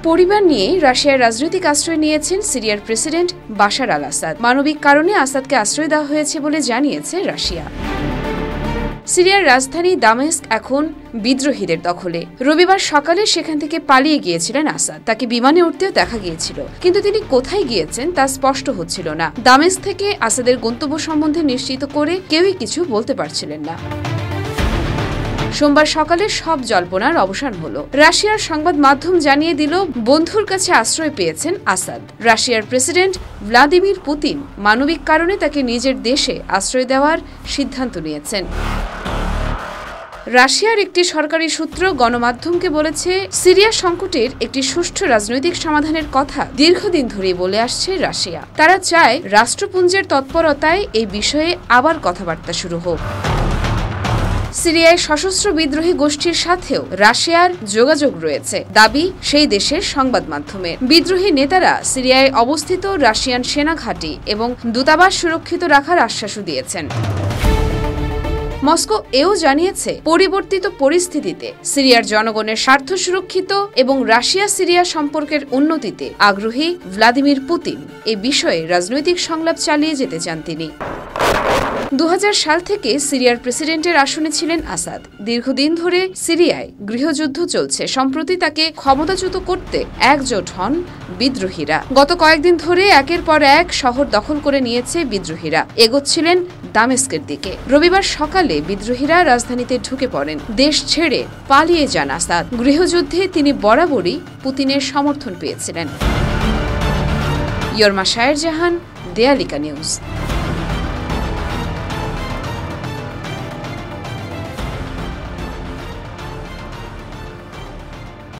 পরিবার নিয়ে রাশিয়ার রাজনৈতিক আশ্রয় নিয়েছেন সিরিয়ার প্রেসিডেন্ট বাশার আল আসাদ। মানবিক কারণে আসাদকে আশ্রয় দেওয়া হয়েছে বলে জানিয়েছে রাশিয়া। সিরিয়ার রাজধানী দামেস্ক এখন বিদ্রোহীদের দখলে। রবিবার সকালে সেখান থেকে পালিয়ে গিয়েছিলেন আসাদ। তাকে বিমানে উঠতেও দেখা গিয়েছিল, কিন্তু তিনি কোথায় গিয়েছেন তা স্পষ্ট হচ্ছিল না। দামেস্ক থেকে আসাদের গন্তব্য সম্বন্ধে নিশ্চিত করে কেউই কিছু বলতে পারছিলেন না। সোমবার সকালে সব জল্পনার অবসান হলো। রাশিয়ার সংবাদ মাধ্যম জানিয়ে দিল, বন্ধুর কাছে আশ্রয় পেয়েছেন আসাদ। রাশিয়ার প্রেসিডেন্ট ভ্লাদিমির পুতিন মানবিক কারণে তাকে নিজের দেশে আশ্রয় দেওয়ার সিদ্ধান্ত নিয়েছেন। রাশিয়ার একটি সরকারি সূত্র গণমাধ্যমকে বলেছে, সিরিয়া সংকটের একটি সুষ্ঠু রাজনৈতিক সমাধানের কথা দীর্ঘদিন ধরেই বলে আসছে রাশিয়া। তারা চায় রাষ্ট্রপুঞ্জের তৎপরতায় এই বিষয়ে আবার কথাবার্তা শুরু হোক। সিরিয়ায় সশস্ত্র বিদ্রোহী গোষ্ঠীর সাথেও রাশিয়ার যোগাযোগ রয়েছে, দাবি সেই দেশের সংবাদ মাধ্যমের। বিদ্রোহী নেতারা সিরিয়ায় অবস্থিত রাশিয়ান সেনা ঘাঁটি এবং দূতাবাস সুরক্ষিত রাখার আশ্বাসও দিয়েছেন। মস্কো এও জানিয়েছে, পরিবর্তিত পরিস্থিতিতে সিরিয়ার জনগণের স্বার্থ সুরক্ষিত এবং রাশিয়া সিরিয়া সম্পর্কের উন্নতিতে আগ্রহী ভ্লাদিমির পুতিন এ বিষয়ে রাজনৈতিক সংলাপ চালিয়ে যেতে চান তিনি। 2000 সাল থেকে সিরিয়ার প্রেসিডেন্টের আসনে ছিলেন আসাদ। দীর্ঘদিন ধরে সিরিয়ায় গৃহযুদ্ধ চলছে। সম্প্রতি তাকে ক্ষমতাচ্যুত করতে একজোট হন বিদ্রোহীরা। গত কয়েকদিন ধরে একের পর এক শহর দখল করে নিয়েছে বিদ্রোহীরা, এগোচ্ছিলেন দামেস্কের দিকে। রবিবার সকালে বিদ্রোহীরা রাজধানীতে ঢুকে পড়েন। দেশ ছেড়ে পালিয়ে যান আসাদ। গৃহযুদ্ধে তিনি বরাবরই পুতিনের সমর্থন পেয়েছিলেন। ইয়র্মা শায়ের জাহান, দেয়ালিকা নিউজ।